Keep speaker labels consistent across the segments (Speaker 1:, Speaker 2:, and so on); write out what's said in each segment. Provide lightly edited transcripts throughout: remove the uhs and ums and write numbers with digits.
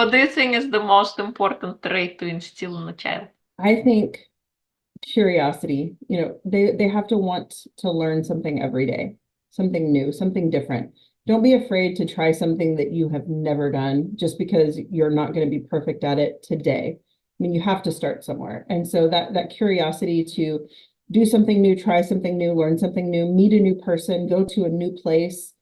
Speaker 1: What do you think is the most important trait to instill in a child?
Speaker 2: I think curiosity, they have to want to learn something every day, something new, something different. Don't be afraid to try something that you have never done just because you're not going to be perfect at it today. I mean, you have to start somewhere. And so that curiosity to do something new, try something new, learn something new, meet a new person, go to a new place.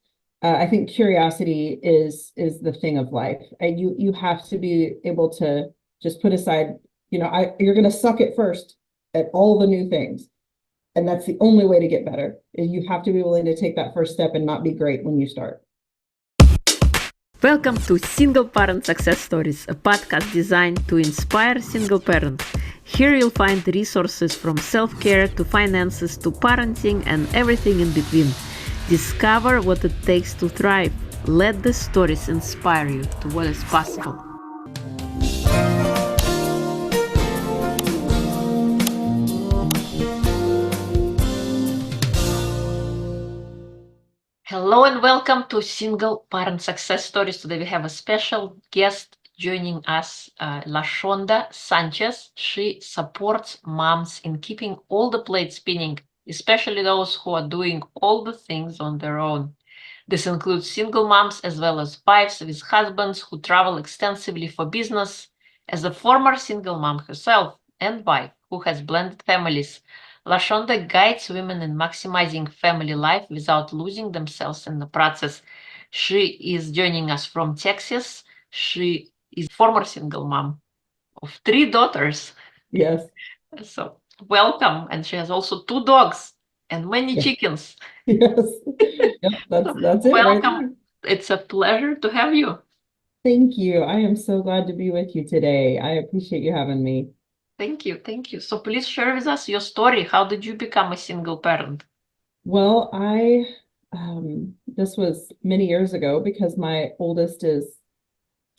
Speaker 2: I think curiosity is the thing of life. And you have to be able to just put aside, you're going to suck at first at all the new things. And that's the only way to get better. Is you have to be willing to take that first step and not be great when you start.
Speaker 3: Welcome to Single Parent Success Stories, a podcast designed to inspire single parents. Here you'll find resources from self-care to finances to parenting and everything in between. Discover what it takes to thrive. Let the stories inspire you to what is possible.
Speaker 1: Hello and welcome to Single Parent Success Stories. Today we have a special guest joining us, Sheonda Sanchez. She supports moms in keeping all the plates spinning, especially those who are doing all the things on their own. This includes single moms as well as wives with husbands who travel extensively for business. As a former single mom herself and wife who has blended families, Sheonda guides women in maximizing family life without losing themselves in the process. She is joining us from Texas. She is former single mom of 3 daughters.
Speaker 2: Yes.
Speaker 1: So welcome. And she has also 2 dogs and many
Speaker 2: Yeah.
Speaker 1: chickens.
Speaker 2: Yes. Yep,
Speaker 1: So
Speaker 2: that's it right
Speaker 1: welcome.
Speaker 2: there.
Speaker 1: It's a pleasure to have you.
Speaker 2: Thank you. I am so glad to be with you today. I appreciate you having me.
Speaker 1: Thank you. Thank you. So please share with us your story. How did you become a single parent?
Speaker 2: Well, this was many years ago because my oldest is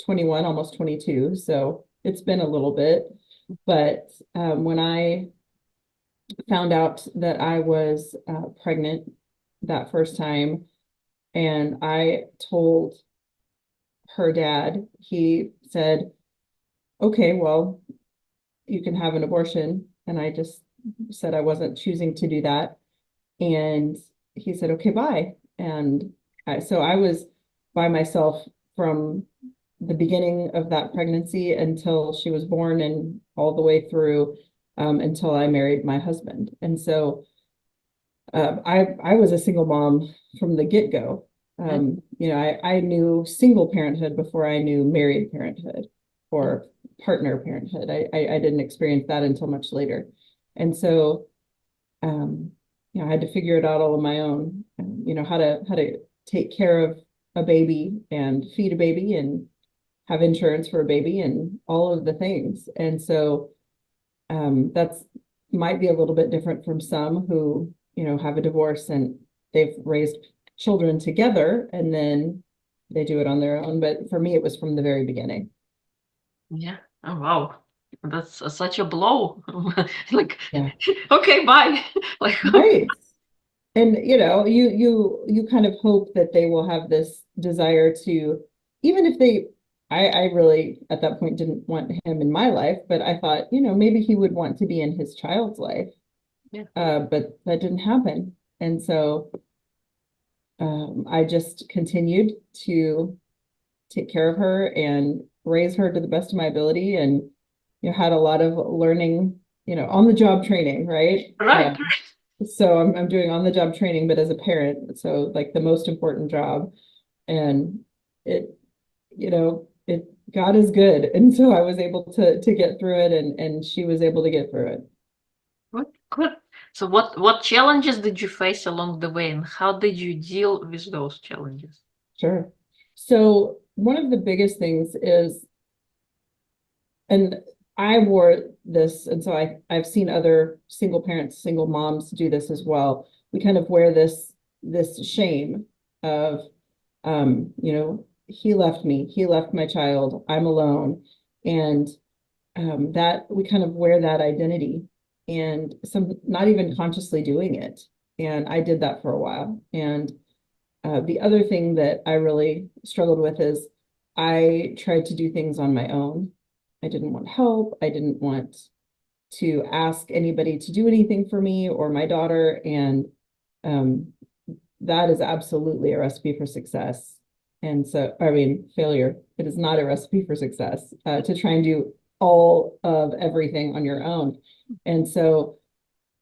Speaker 2: 21, almost 22. So it's been a little bit. But when I found out that I was pregnant that first time, and I told her dad, he said, okay, well, you can have an abortion. And I just said I wasn't choosing to do that. And he said, okay, bye. And so I was by myself from the beginning of that pregnancy until she was born and all the way through until I married my husband. And so I was a single mom from the get-go. I knew single parenthood before I knew married parenthood or partner parenthood. I didn't experience that until much later. And so I had to figure it out all on my own, how to take care of a baby and feed a baby and have insurance for a baby and all of the things. And so that's might be a little bit different from some who, have a divorce and they've raised children together and then they do it on their own. But for me, it was from the very beginning.
Speaker 1: Yeah. Oh, wow. That's such a blow. Like,
Speaker 2: Yeah.
Speaker 1: okay, bye. Like,
Speaker 2: Right. And you kind of hope that they will have this desire to, even if I really at that point didn't want him in my life, but I thought, maybe he would want to be in his child's life.
Speaker 1: yeah.
Speaker 2: But that didn't happen. And so I just continued to take care of her and raise her to the best of my ability, and had a lot of learning, on the job training, right?
Speaker 1: Right.
Speaker 2: So I'm doing on the job training, but as a parent, so like the most important job. And it, it God is good. And so I was able to get through it, and she was able to get through it.
Speaker 1: Good. Good. So what challenges did you face along the way and how did you deal with those challenges?
Speaker 2: Sure. So one of the biggest things is, and I wore this, and so I've seen other single parents, single moms do this as well. We kind of wear this shame of, he left me, he left my child, I'm alone, and that we kind of wear that identity, and some not even consciously doing it. And I did that for a while. And the other thing that I really struggled with is I tried to do things on my own. I didn't want help. I didn't want to ask anybody to do anything for me or my daughter. And that is absolutely a recipe for success. And so, I mean, failure. It is not a recipe for success to try and do all of everything on your own. And so,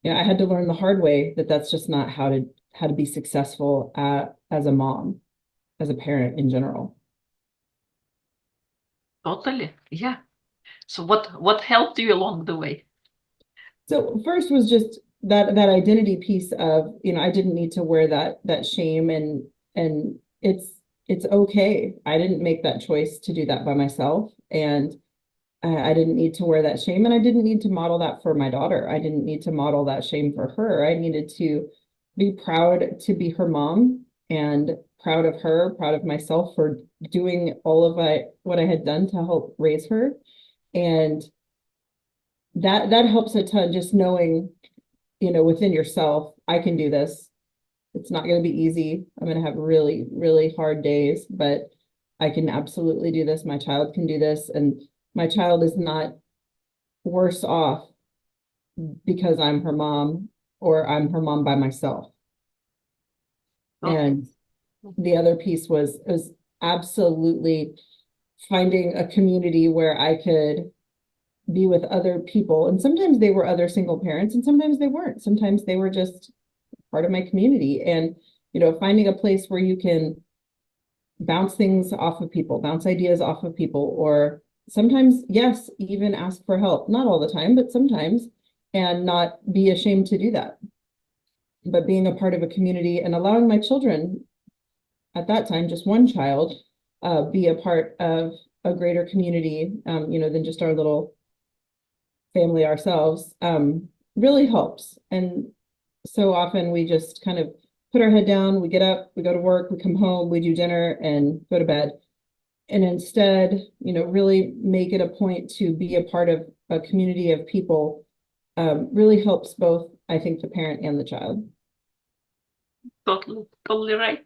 Speaker 2: I had to learn the hard way that that's just not how to be successful as a mom, as a parent in general.
Speaker 1: Totally. Yeah. So what helped you along the way?
Speaker 2: So first was just that identity piece of, I didn't need to wear that shame, and it's okay. I didn't make that choice to do that by myself, and I didn't need to wear that shame, and I didn't need to model that for my daughter. I didn't need to model that shame for her. I needed to be proud to be her mom, and proud of her, proud of myself for doing all of what I had done to help raise her. And that helps a ton, just knowing, within yourself, I can do this. It's not going to be easy. I'm going to have really, really hard days, but I can absolutely do this. My child can do this. And my child is not worse off because I'm her mom or I'm her mom by myself.
Speaker 1: Okay.
Speaker 2: And the other piece was absolutely finding a community where I could be with other people. And sometimes they were other single parents, and sometimes they weren't. Sometimes they were just part of my community. And, finding a place where you can bounce things off of people, bounce ideas off of people, or sometimes, yes, even ask for help. Not all the time, but sometimes, and not be ashamed to do that. But being a part of a community and allowing my children, at that time, just one child, be a part of a greater community, than just our little family ourselves, really helps. And so often we just kind of put our head down, we get up, we go to work, we come home, we do dinner and go to bed. And instead, really make it a point to be a part of a community of people, really helps both, I think, the parent and the child.
Speaker 1: Totally right.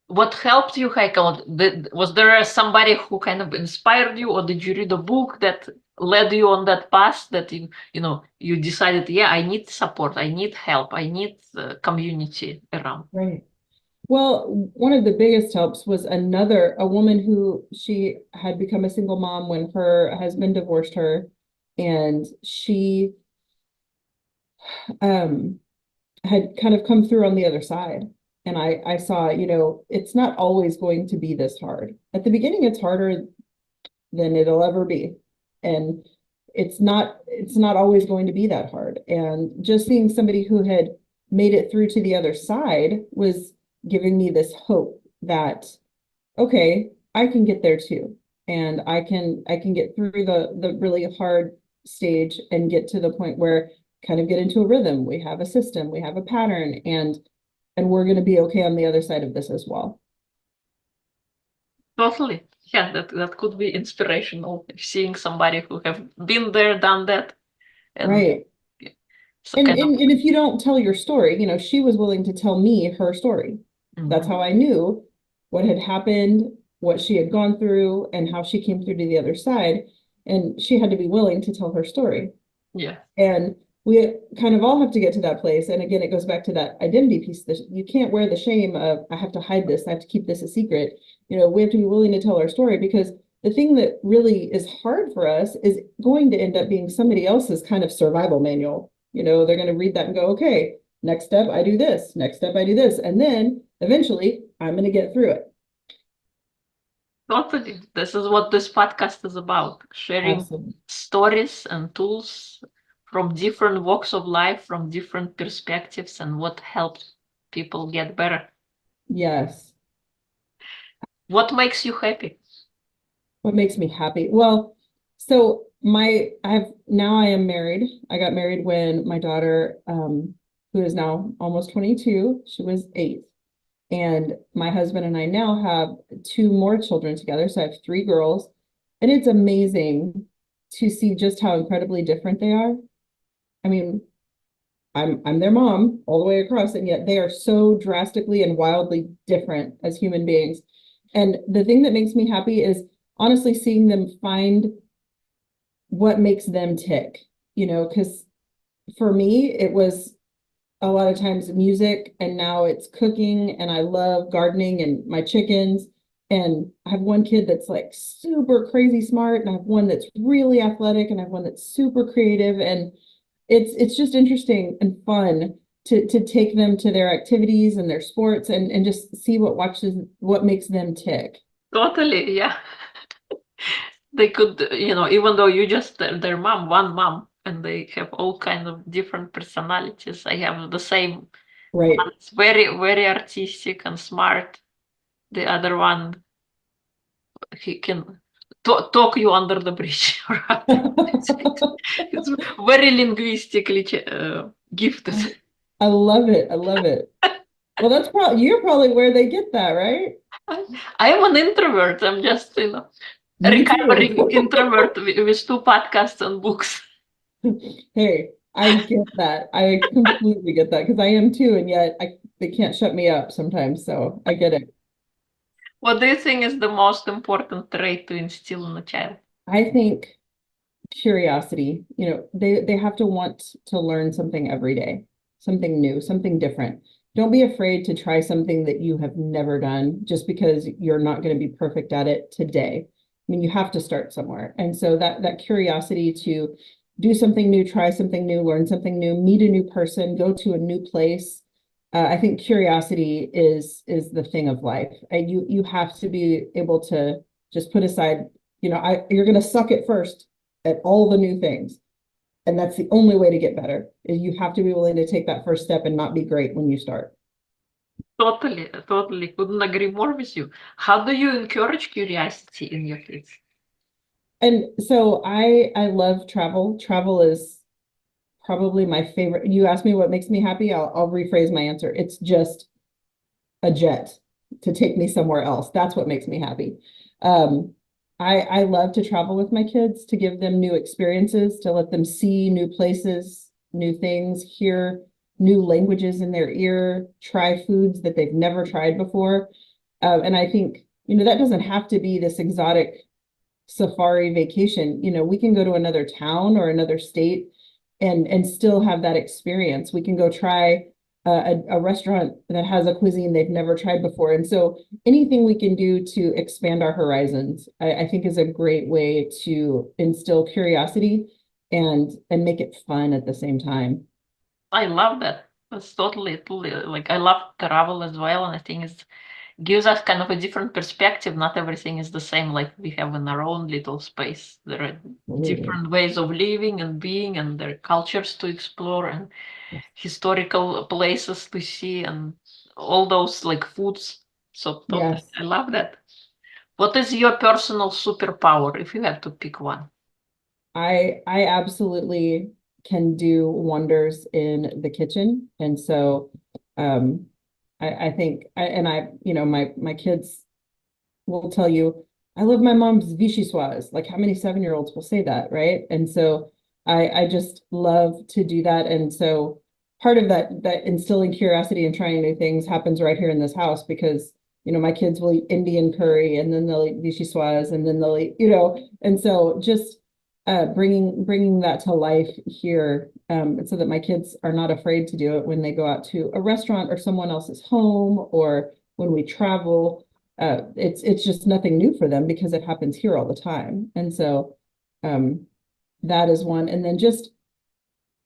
Speaker 1: What helped you, Heike? Was there somebody who kind of inspired you, or did you read a book that led you on that path that you decided, yeah, I need support, I need help, I need community around?
Speaker 2: Right. Well, one of the biggest helps was a woman who she had become a single mom when her husband divorced her, and she had kind of come through on the other side. And I saw, it's not always going to be this hard. At the beginning, it's harder than it'll ever be. And it's not always going to be that hard. And just seeing somebody who had made it through to the other side was giving me this hope that, okay, I can get there too. And I can get through the really hard stage and get to the point where kind of get into a rhythm. We have a system, we have a pattern, and we're going to be okay on the other side of this as well.
Speaker 1: Totally. Yeah, that could be inspirational, seeing somebody who have been there, done that. And,
Speaker 2: right.
Speaker 1: Yeah. So
Speaker 2: And if you don't tell your story, she was willing to tell me her story.
Speaker 1: Mm-hmm.
Speaker 2: That's how I knew what had happened, what she had gone through, and how she came through to the other side. And she had to be willing to tell her story.
Speaker 1: Yeah.
Speaker 2: And we kind of all have to get to that place. And again, it goes back to that identity piece. You can't wear the shame of, I have to hide this, I have to keep this a secret. We have to be willing to tell our story, because the thing that really is hard for us is going to end up being somebody else's kind of survival manual. They're going to read that and go, okay, next step, I do this. Next step, I do this. And then eventually I'm going to get through it.
Speaker 1: Totally. This is what this podcast is about, sharing
Speaker 2: Absolutely.
Speaker 1: Stories and tools from different walks of life, from different perspectives, and what helps people get better.
Speaker 2: Yes.
Speaker 1: What makes you happy?
Speaker 2: What makes me happy? Well, so I am married. I got married when my daughter, who is now almost 22, she was 8. And my husband and I now have 2 more children together. So I have 3 girls, and it's amazing to see just how incredibly different they are. I mean, I'm their mom all the way across, and yet they are so drastically and wildly different as human beings. And the thing that makes me happy is honestly seeing them find what makes them tick, because for me, it was a lot of times music, and now it's cooking, and I love gardening and my chickens. And I have one kid that's like super crazy smart, and I have one that's really athletic, and I have one that's super creative. And it's just interesting and fun to take them to their activities and their sports and just see what makes them tick.
Speaker 1: Totally, yeah. They could, even though you just their mom, one mom, and they have all kind of different personalities. I have the same
Speaker 2: Right.
Speaker 1: one. It's very, very artistic and smart. The other one, he can talk you under the bridge. Right? It's very linguistically gifted.
Speaker 2: I love it. I love it. Well, you're probably where they get that, right?
Speaker 1: I am an introvert. I'm just,
Speaker 2: Me
Speaker 1: recovering
Speaker 2: too.
Speaker 1: introvert with 2 podcasts and books.
Speaker 2: Hey, I get that. I completely get that because I am too, and yet they can't shut me up sometimes. So I get it.
Speaker 1: What do you think is the most important trait to instill in a child?
Speaker 2: I think curiosity, they have to want to learn something every day, something new, something different. Don't be afraid to try something that you have never done just because you're not going to be perfect at it today. I mean, you have to start somewhere. And so that curiosity to do something new, try something new, learn something new, meet a new person, go to a new place. I think curiosity is the thing of life. And you have to be able to just put aside, you're going to suck at first at all the new things. And that's the only way to get better, is you have to be willing to take that first step and not be great when you start.
Speaker 1: Totally, totally. Couldn't agree more with you. How do you encourage curiosity in your kids?
Speaker 2: And so I love travel. Travel is probably my favorite. You asked me what makes me happy. I'll rephrase my answer. It's just a jet to take me somewhere else. That's what makes me happy. I love to travel with my kids, to give them new experiences, to let them see new places, new things, hear new languages in their ear, try foods that they've never tried before. And I think, that doesn't have to be this exotic safari vacation. We can go to another town or another state and still have that experience. We can go try a restaurant that has a cuisine they've never tried before. And so anything we can do to expand our horizons, I think is a great way to instill curiosity and make it fun at the same time.
Speaker 1: I love that. That's totally, totally like I love travel as well, and I think it gives us kind of a different perspective. Not everything is the same like we have in our own little space. There are different ways of living and being, and there are cultures to explore and historical places to see, and all those like foods. So totally,
Speaker 2: Yes.
Speaker 1: I love that. What is your personal superpower if you had to pick one?
Speaker 2: I absolutely can do wonders in the kitchen. And so I think my kids will tell you, I love my mom's vichyssoise. Like how many 7-year-olds will say that, right? And so I just love to do that. And so part of that instilling curiosity and trying new things happens right here in this house because my kids will eat Indian curry and then they'll eat vichyssoise and then they'll eat, and so just bringing that to life here, so that my kids are not afraid to do it when they go out to a restaurant or someone else's home or when we travel. It's just nothing new for them because it happens here all the time. And so that is one. And then just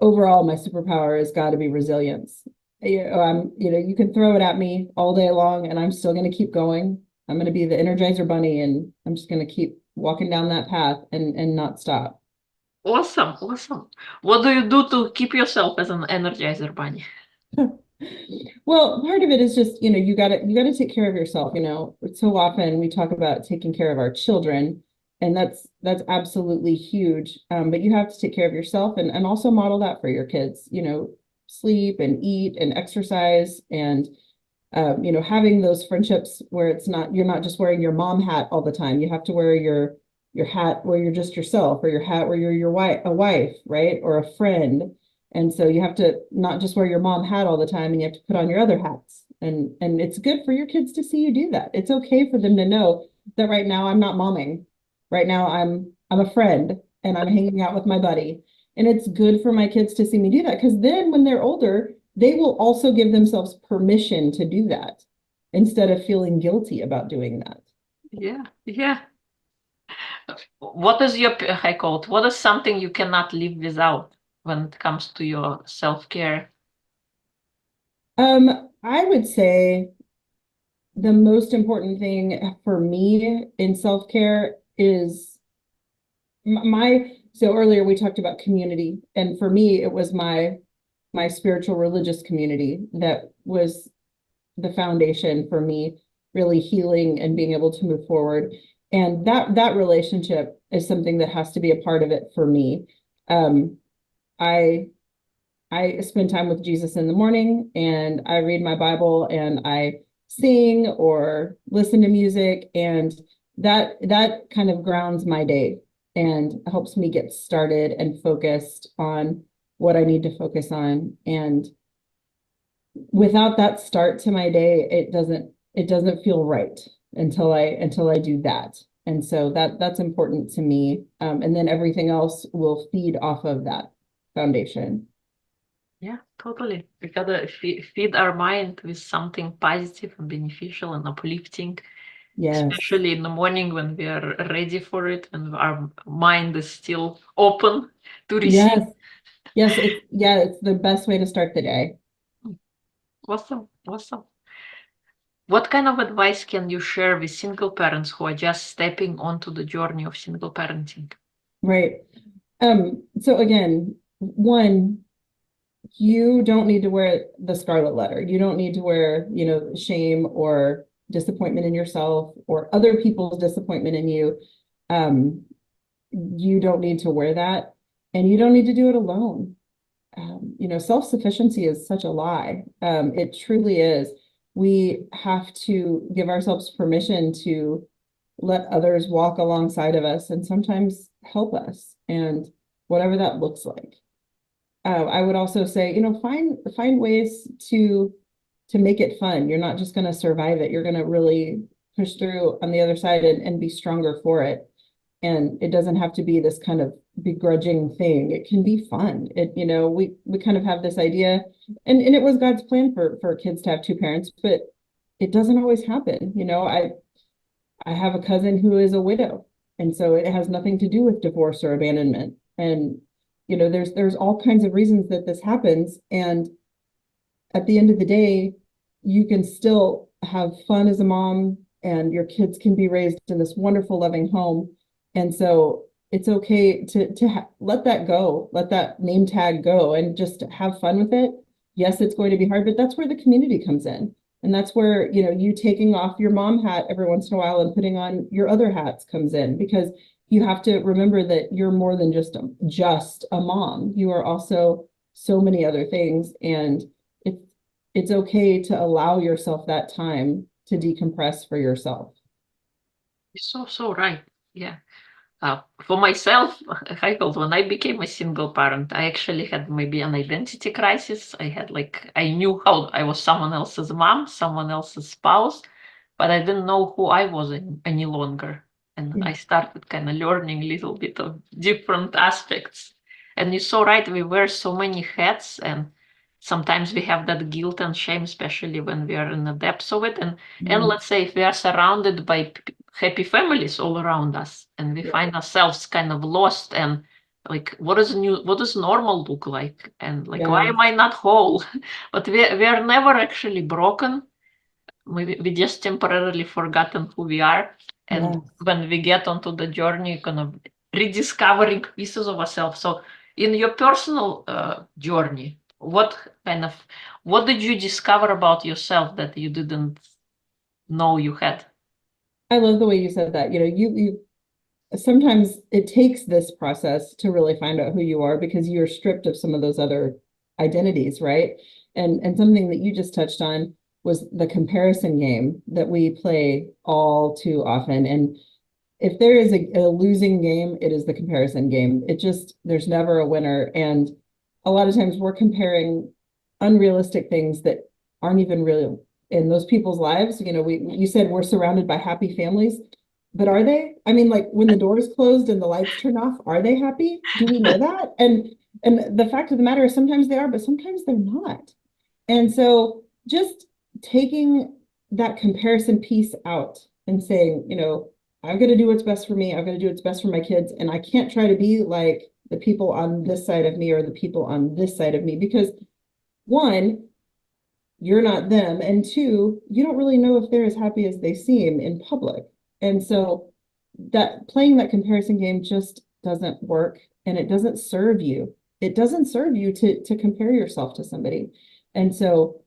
Speaker 2: overall, my superpower has got to be resilience. You can throw it at me all day long and I'm still going to keep going. I'm going to be the Energizer Bunny and I'm just going to keep walking down that path and not stop.
Speaker 1: Awesome, awesome. What do you do to keep yourself as an Energizer Bunny?
Speaker 2: Well, part of it is just, you gotta take care of yourself. So often we talk about taking care of our children, and that's absolutely huge. But you have to take care of yourself and also model that for your kids, sleep and eat and exercise and having those friendships where you're not just wearing your mom hat all the time. You have to wear your hat where you're just yourself, or your hat where you're a wife, right? Or a friend. And so you have to not just wear your mom hat all the time, and you have to put on your other hats And it's good for your kids to see you do that. It's okay for them to know that right now I'm not momming. Right now I'm a friend and I'm hanging out with my buddy. And it's good for my kids to see me do that, because then when they're older, they will also give themselves permission to do that instead of feeling guilty about doing that.
Speaker 1: Yeah, yeah. What is your, I call it, what is something you cannot live without when it comes to your self-care?
Speaker 2: I would say the most important thing for me in self-care is so earlier we talked about community, and for me it was my spiritual religious community that was the foundation for me really healing and being able to move forward. And that relationship is something that has to be a part of it for me. I I spend time with Jesus in the morning, and I read my Bible, and I sing or listen to music, and that kind of grounds my day and helps me get started and focused on what I need to focus on. And without that start to my day, it doesn't feel right until I do that. And so that's important to me. And then everything else will feed off of that foundation.
Speaker 1: Yeah, totally. We gotta feed our mind with something positive and beneficial and uplifting,
Speaker 2: Yes.
Speaker 1: especially in the morning when we are ready for it and our mind is still open to receive.
Speaker 2: Yes. It's the best way to start the day.
Speaker 1: Awesome, awesome. What kind of advice can you share with single parents who are just stepping onto the journey of single parenting?
Speaker 2: Right. So again, one, you don't need to wear the scarlet letter. You don't need to wear, shame or disappointment in yourself or other people's disappointment in you. You don't need to wear that, and you don't need to do it alone. Self-sufficiency is such a lie. It truly is. We have to give ourselves permission to let others walk alongside of us and sometimes help us, and whatever that looks like. I would also say, find ways to make it fun. You're not just going to survive it. You're going to really push through on the other side and be stronger for it. And it doesn't have to be this kind of begrudging thing. It can be fun. We kind of have this idea, and it was God's plan for kids to have two parents, but it doesn't always happen. I have a cousin who is a widow, and so it has nothing to do with divorce or abandonment. And there's all kinds of reasons that this happens. And at the end of the day, you can still have fun as a mom, and your kids can be raised in this wonderful, loving home. And so it's okay to let that go, let that name tag go, and just have fun with it. Yes, it's going to be hard, but that's where the community comes in. And that's where, you taking off your mom hat every once in a while and putting on your other hats comes in, because you have to remember that you're more than just a mom. You are also so many other things, and it's okay to allow yourself that time to decompress for yourself.
Speaker 1: You're so right. Yeah. For myself, when I became a single parent, I actually had maybe an identity crisis. I knew how I was someone else's mom, someone else's spouse, but I didn't know who I was any longer. And I started kind of learning a little bit of different aspects. And you're so right, we wear so many hats, and sometimes we have that guilt and shame, especially when we are in the depths of it. And let's say if we are surrounded by happy families all around us, and we find ourselves kind of lost, and like, what does normal look like? And like, why am I not whole? But we are never actually broken. We just temporarily forgotten who we are. And when we get onto the journey, kind of rediscovering pieces of ourselves. So in your personal journey, what did you discover about yourself that you didn't know you had?
Speaker 2: I love the way you said that. You sometimes it takes this process to really find out who you are, because you're stripped of some of those other identities, right? And something that you just touched on was the comparison game that we play all too often. And if there is a losing game, it is the comparison game. There's never a winner. And a lot of times we're comparing unrealistic things that aren't even really in those people's lives. You know, you said we're surrounded by happy families, but are they? I mean, like when the door is closed and the lights turn off, are they happy? Do we know that? And the fact of the matter is sometimes they are, but sometimes they're not. And so just taking that comparison piece out and saying, you know, I've got to do what's best for me. I've got to do what's best for my kids. And I can't try to be like the people on this side of me or the people on this side of me, because one, you're not them. And two, you don't really know if they're as happy as they seem in public. And so that playing that comparison game just doesn't work, and it doesn't serve you. It doesn't serve you to compare yourself to somebody. And so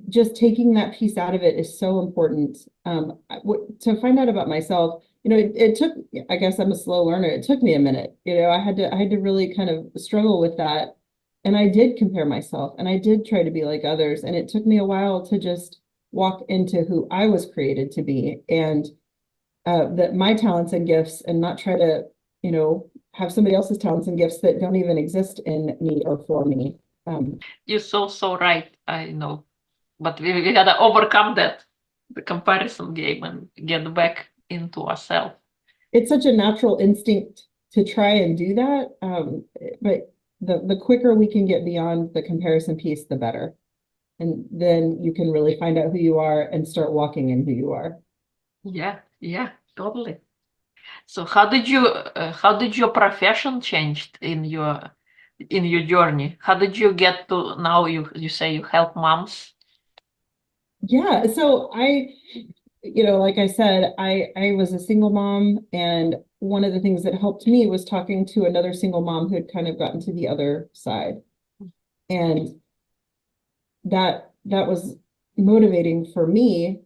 Speaker 2: just taking that piece out of it is so important. To find out about myself, you know, it took, I guess I'm a slow learner. It took me a minute. You know, I had to really kind of struggle with that. And I did compare myself, and I did try to be like others. And it took me a while to just walk into who I was created to be, and that my talents and gifts, and not try to, you know, have somebody else's talents and gifts that don't even exist in me or for me.
Speaker 1: You're so right. I know, but we gotta overcome that, the comparison game, and get back into ourselves.
Speaker 2: It's such a natural instinct to try and do that. But the quicker we can get beyond the comparison piece, the better. And then you can really find out who you are and start walking in who you are.
Speaker 1: Yeah, totally. So how did your profession change in your journey? How did you get to now you say you help moms?
Speaker 2: Yeah, so you know, like I said, I was a single mom, and one of the things that helped me was talking to another single mom who had kind of gotten to the other side. And that was motivating for me,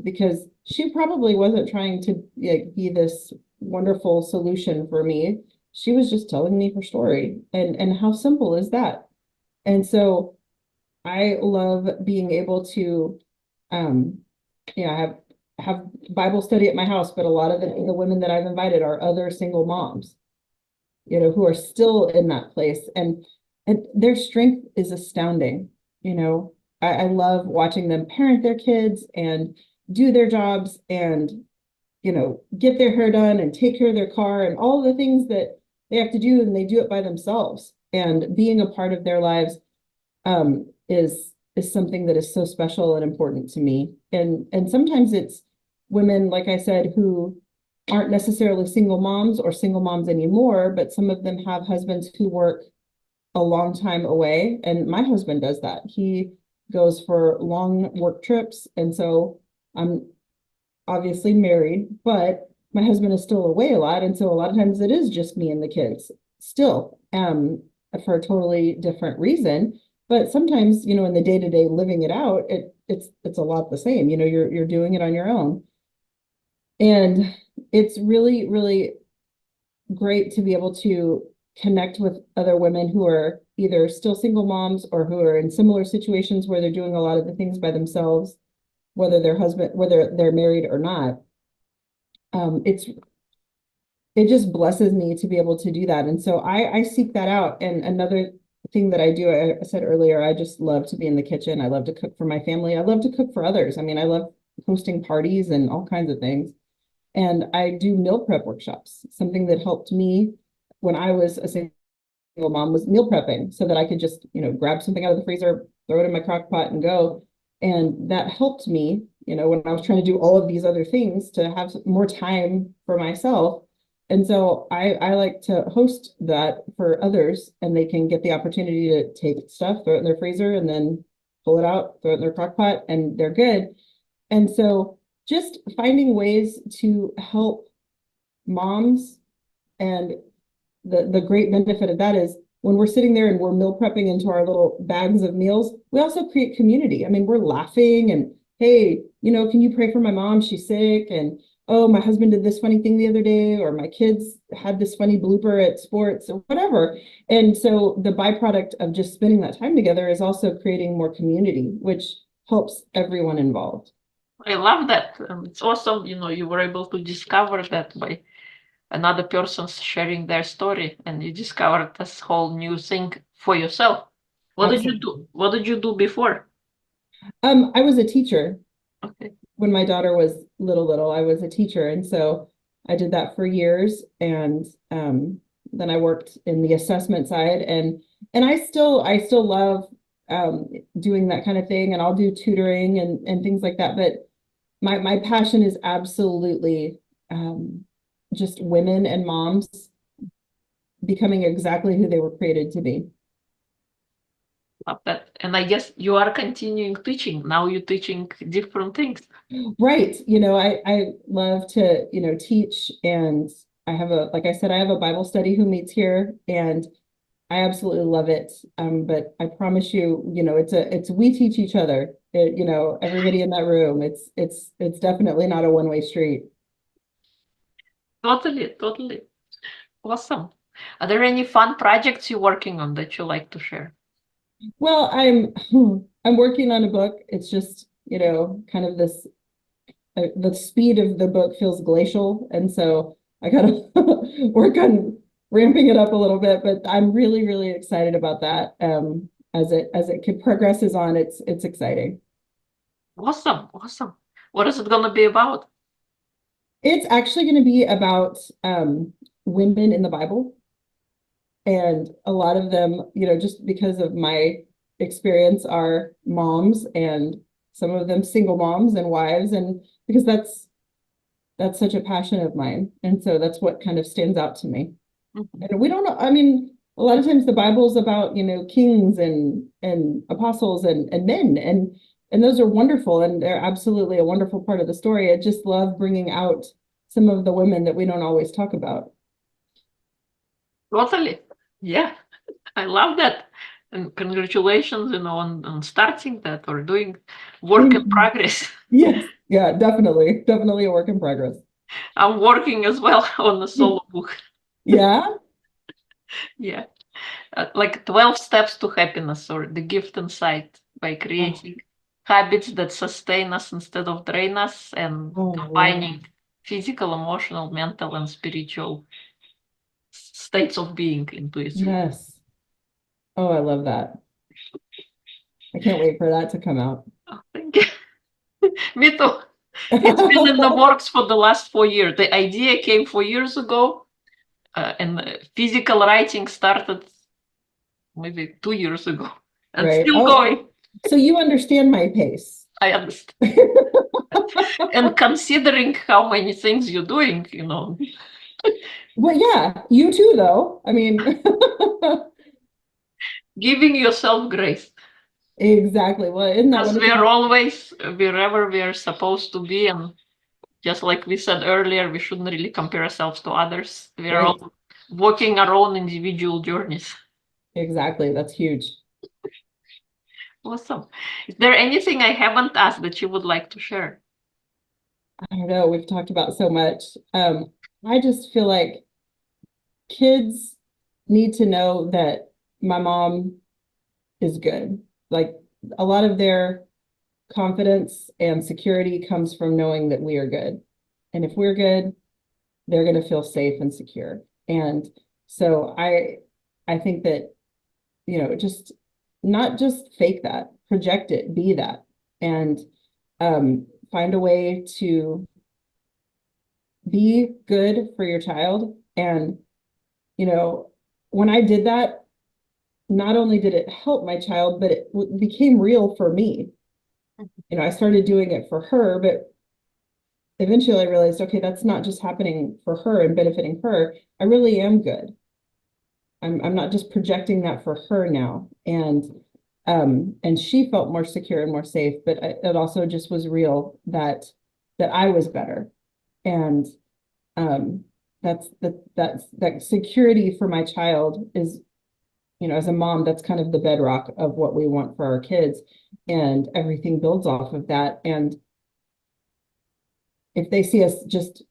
Speaker 2: because she probably wasn't trying to be this wonderful solution for me. She was just telling me her story, and how simple is that? And so I love being able to, you know, have Bible study at my house, but a lot of the women that I've invited are other single moms, you know, who are still in that place, and their strength is astounding. You know, I love watching them parent their kids and do their jobs, and, you know, get their hair done and take care of their car and all the things that they have to do, and they do it by themselves. And being a part of their lives is something that is so special and important to me. And sometimes it's women, like I said, who aren't necessarily single moms or single moms anymore, but some of them have husbands who work a long time away. And my husband does that. He goes for long work trips. And so I'm obviously married, but my husband is still away a lot. And so a lot of times it is just me and the kids still, for a totally different reason. But sometimes, you know, in the day-to-day living it out, it's a lot the same. You know, you're doing it on your own. And it's really, really great to be able to connect with other women who are either still single moms or who are in similar situations where they're doing a lot of the things by themselves, whether they're married or not. It just blesses me to be able to do that. And so I seek that out. And another thing that I do, I said earlier, I just love to be in the kitchen. I love to cook for my family. I love to cook for others. I mean, I love hosting parties and all kinds of things. And I do meal prep workshops. Something that helped me when I was a single mom was meal prepping, so that I could just, you know, grab something out of the freezer, throw it in my crock pot and go. And that helped me, you know, when I was trying to do all of these other things, to have more time for myself. And so I like to host that for others, and they can get the opportunity to take stuff, throw it in their freezer, and then pull it out, throw it in their crock pot, and they're good. And so just finding ways to help moms, and the great benefit of that is when we're sitting there and we're meal prepping into our little bags of meals, we also create community. I mean, we're laughing and, hey, you know, can you pray for my mom? She's sick. And, oh, my husband did this funny thing the other day, or my kids had this funny blooper at sports, or whatever. And so the byproduct of just spending that time together is also creating more community, which helps everyone involved.
Speaker 1: I love that. It's awesome. You know, you were able to discover that by another person's sharing their story, and you discovered this whole new thing for yourself. What did you do? What did you do before?
Speaker 2: I was a teacher
Speaker 1: Okay.
Speaker 2: when my daughter was little. I was a teacher, and so I did that for years, and then I worked in the assessment side, and I still love doing that kind of thing, and I'll do tutoring and things like that. But my passion is absolutely just women and moms becoming exactly who they were created to be.
Speaker 1: Love that. And I guess you are continuing teaching. Now you're teaching different things.
Speaker 2: Right. I love to, teach, and I have like I said, I have a Bible study who meets here, and I absolutely love it. But I promise you, we teach each other. Everybody in that room, it's definitely not a one-way street.
Speaker 1: Totally, totally. Awesome. Are there any fun projects you're working on that you like to share?
Speaker 2: Well, I'm working on a book. It's just, kind of this the speed of the book feels glacial, and so I gotta work on ramping it up a little bit. But I'm really, really excited about that. As it progresses on, it's exciting.
Speaker 1: Awesome, awesome. What is it going to be about?
Speaker 2: It's actually going to be about women in the Bible, and a lot of them, just because of my experience, are moms, and some of them single moms and wives, and because that's such a passion of mine. And so that's what kind of stands out to me.
Speaker 1: Mhm.
Speaker 2: And we don't know, I mean, a lot of times the Bible is about, kings and apostles and men, and those are wonderful, and they're absolutely a wonderful part of the story. I just love bringing out some of the women that we don't always talk about.
Speaker 1: Totally. Yeah, I love that. And congratulations, on starting that or doing work in progress.
Speaker 2: Yes, yeah, definitely a work in progress.
Speaker 1: I'm working as well on a solo book.
Speaker 2: Yeah.
Speaker 1: Yeah. Like 12 steps to happiness or the gift inside by
Speaker 2: Oh,
Speaker 1: creating habits that sustain us instead of drain us and
Speaker 2: I love that.
Speaker 1: combining physical, emotional, mental, and spiritual states of being into it.
Speaker 2: Yes. Oh, I love that. I can't wait for that to come out.
Speaker 1: Oh, thank you. Me too. It's been in the works for the last 4 years. The idea came 4 years ago, and physical writing started maybe 2 years ago, and
Speaker 2: Right.
Speaker 1: still
Speaker 2: Oh,
Speaker 1: going.
Speaker 2: so you understand my pace.
Speaker 1: I understand. And considering how many things you're doing,
Speaker 2: Well, yeah, you too, though. I mean,
Speaker 1: giving yourself grace.
Speaker 2: exactly. Well, isn't that
Speaker 1: Because
Speaker 2: what it's
Speaker 1: we're
Speaker 2: about?
Speaker 1: always wherever we're supposed to be. And just like we said earlier, we shouldn't really compare ourselves to others. We're
Speaker 2: Right.
Speaker 1: all walking our own individual journeys.
Speaker 2: Exactly. That's huge.
Speaker 1: Awesome. Is there anything I haven't asked that you would like to share?
Speaker 2: I don't know. We've talked about so much. I just feel like kids need to know that my mom is good. Like, a lot of their confidence and security comes from knowing that we are good. And if we're good, they're going to feel safe and secure. And so I think that, just not just fake that, project it, be that, and find a way to be good for your child. And, when I did that, not only did it help my child, but it became real for me. I started doing it for her, but eventually I realized, okay, that's not just happening for her and benefiting her. I really am good. I'm not just projecting that for her now. And she felt more secure and more safe, but it also just was real that I was better. And that security for my child is, as a mom, that's kind of the bedrock of what we want for our kids, and everything builds off of that. And if they see us just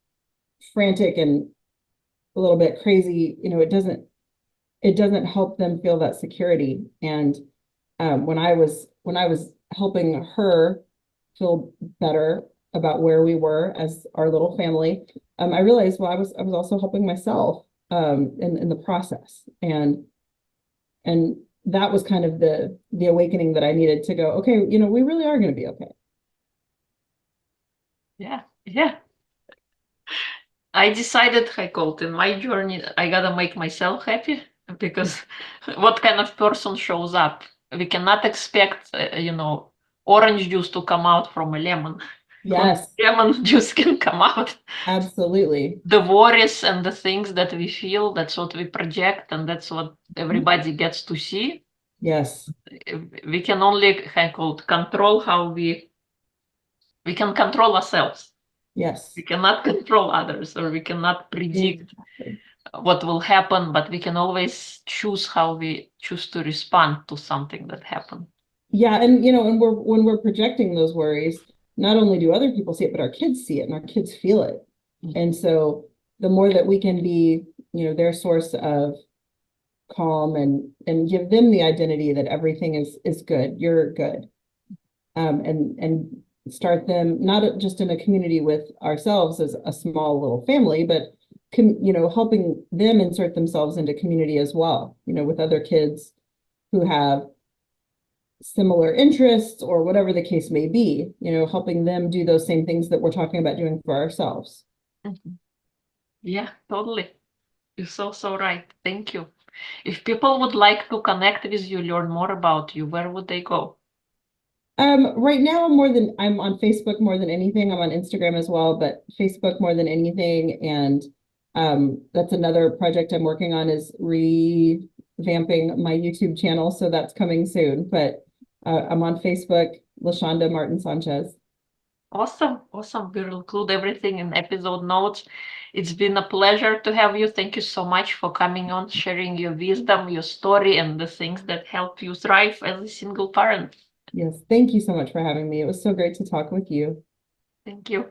Speaker 2: frantic and a little bit crazy, it doesn't help them feel that security. And when I was helping her feel better about where we were as our little family, I realized, well, I was also helping myself in the process. And that was kind of the awakening that I needed to go, okay, you know, we really are going to be okay.
Speaker 1: Yeah, yeah. I decided, I called in my journey, I gotta make myself happy because what kind of person shows up? We cannot expect, orange juice to come out from a lemon.
Speaker 2: Yes,
Speaker 1: Lemon juice can come out.
Speaker 2: absolutely.
Speaker 1: The worries and the things that we feel, that's what we project, and that's what everybody gets to see.
Speaker 2: Yes,
Speaker 1: We can only, control how we can control ourselves.
Speaker 2: yes.
Speaker 1: We cannot control others, or we cannot predict
Speaker 2: Exactly.
Speaker 1: what will happen, but we can always choose how we choose to respond to something that happened.
Speaker 2: Yeah, and you know, and when we're projecting those worries, not only do other people see it, but our kids see it and our kids feel it. And so the more that we can be, you know, their source of calm and give them the identity that everything is good, you're good. And start them not just in a community with ourselves as a small little family, but you know, helping them insert themselves into community as well, you know, with other kids who have similar interests or whatever the case may be, you know, helping them do those same things that we're talking about doing for ourselves.
Speaker 1: Yeah, totally. You're so right. Thank you. If people would like to connect with you, learn more about you, where would they go?
Speaker 2: Right now I'm on Facebook more than anything. I'm on Instagram as well, but Facebook more than anything. And that's another project I'm working on, is revamping my YouTube channel. So that's coming soon. But I'm on Facebook, LaShonda Martin Sanchez.
Speaker 1: Awesome. Awesome. We'll include everything in episode notes. It's been a pleasure to have you. Thank you so much for coming on, sharing your wisdom, your story, and the things that help you thrive as a single parent.
Speaker 2: Yes, thank you so much for having me. It was so great to talk with you.
Speaker 1: Thank you.